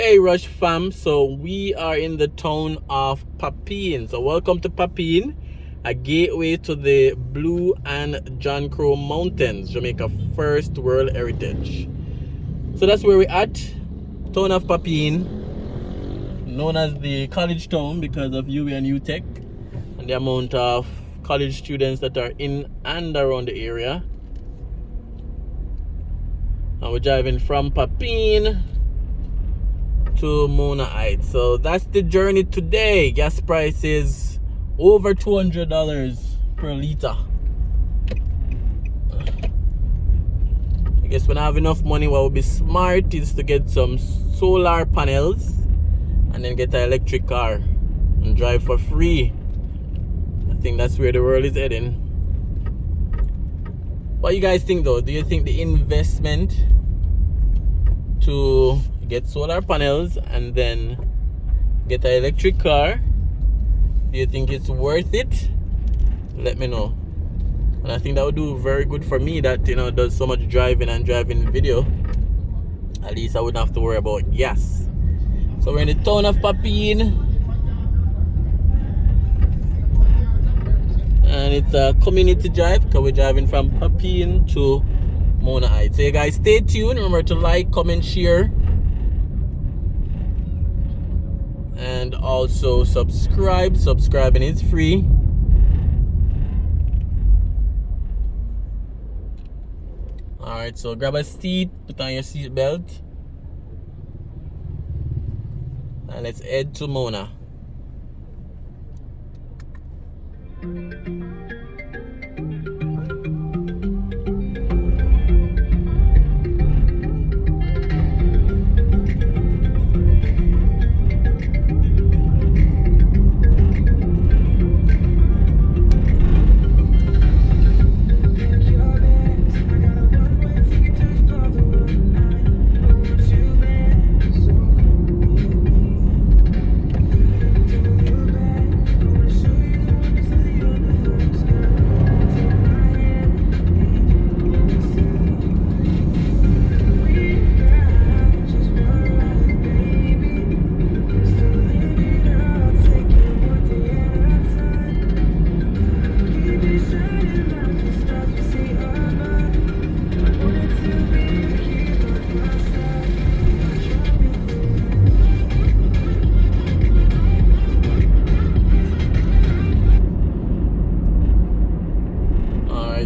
Hey Rush fam, so we are in the town of Papine. So welcome to Papine, a gateway to the Blue and John Crow Mountains, Jamaica First World Heritage. So that's where we're at, town of Papine, known as the college town because of UWI and UTech and the amount of college students that are in and around the area. And we're driving from Papine to Mona Heights. So that's the journey today. Gas price is over $200 per liter. I guess when I have enough money, what would be smart is to get some solar panels and then get an electric car and drive for free. I think that's where the world is heading. What do you guys think though? Do you think the investment to get solar panels and then get an electric car, do you think it's worth it? Let me know. And I think that would do very good for me that, does so much driving and driving video. At least I wouldn't have to worry about gas. So we're in the town of Papine, and it's a community drive because we're driving from Papine to Mona Heights. So you guys stay tuned. Remember to like, comment, share, and also subscribe. Subscribing is free. Alright, so grab a seat, put on your seat belt, and let's head to Mona.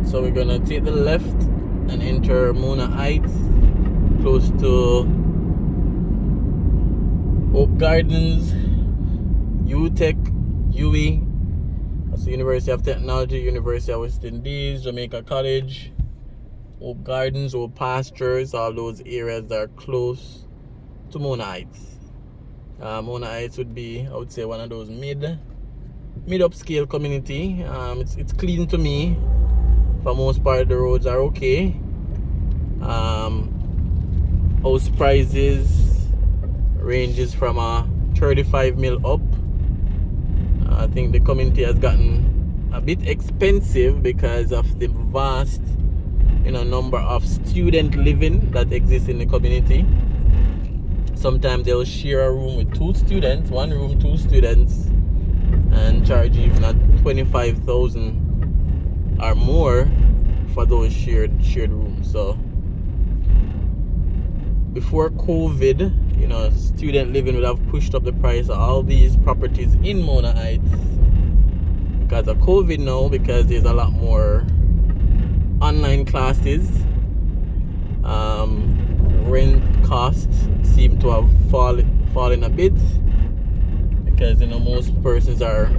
So we're gonna take the left and enter Mona Heights, close to Oak Gardens, UTech, UWI, that's the University of Technology, University of West Indies, Jamaica College, Oak Gardens, Oak Pastures. All those areas are close to Mona Heights. Mona Heights would be, I would say, one of those mid-upscale community. It's clean to me. For most part, the roads are okay. House prices ranges from 35 mil up. I think the community has gotten a bit expensive because of the vast, number of student living that exists in the community. Sometimes they'll share a room with one room, two students, and charge even at 25,000 or more for those shared rooms. So before COVID, student living would have pushed up the price of all these properties in Mona Heights. Because of COVID now, because there's a lot more online classes, rent costs seem to have fallen a bit because most persons are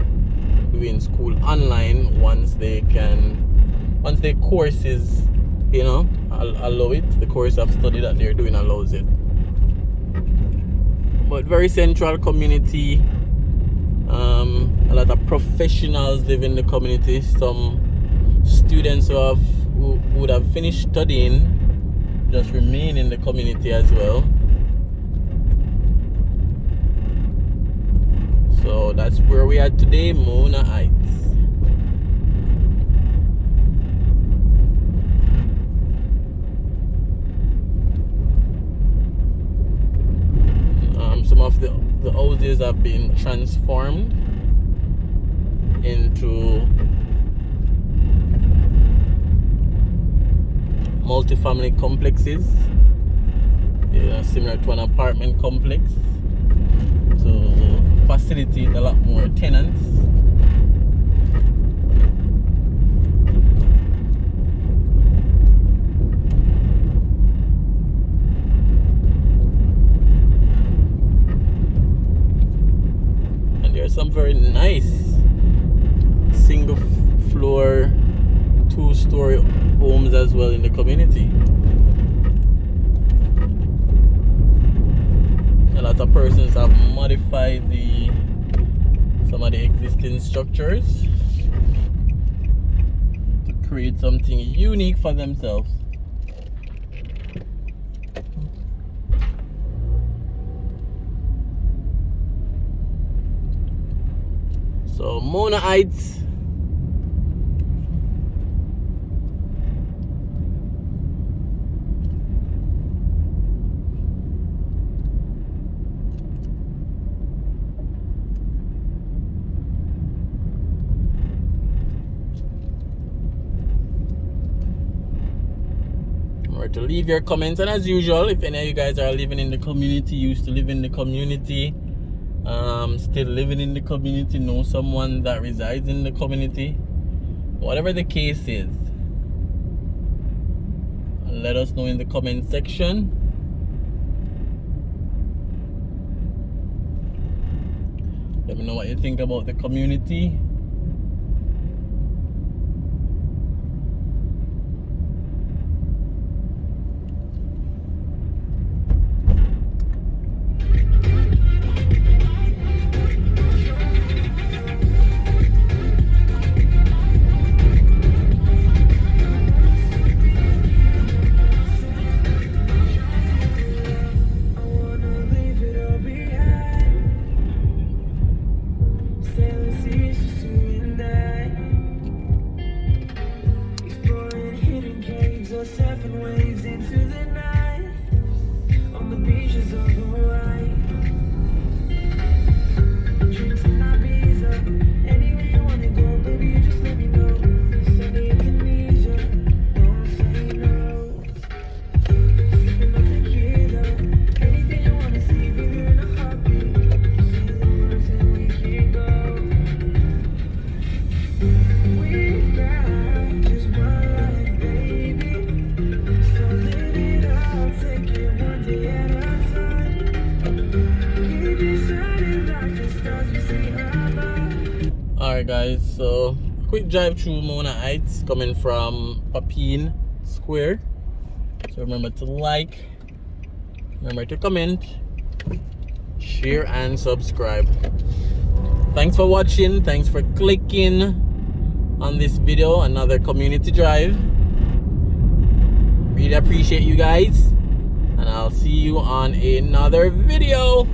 doing school online once the courses allow it. The course of study that they're doing allows it. But very central community. A lot of professionals live in the community. Some students who would have finished studying just remain in the community as well. So that's where we are today, Mona Heights. of the houses have been transformed into multi-family complexes, similar to an apartment complex, to facilitate a lot more tenants. And there are some very nice single floor, 2-story homes as well in the community. A lot of persons have modified some of the existing structures to create something unique for themselves. So Mona Heights, to leave your comments, and as usual, if any of you guys are living in the community, used to live in the community, still living in the community, know someone that resides in the community, whatever the case is, let us know in the comment section. Let me know what you think about the community. Alright guys, so quick drive through Mona Heights coming from Papine Square. So remember to like, remember to comment, share and subscribe. Thanks for watching, thanks for clicking on this video, another community drive. Really appreciate you guys, and I'll see you on another video.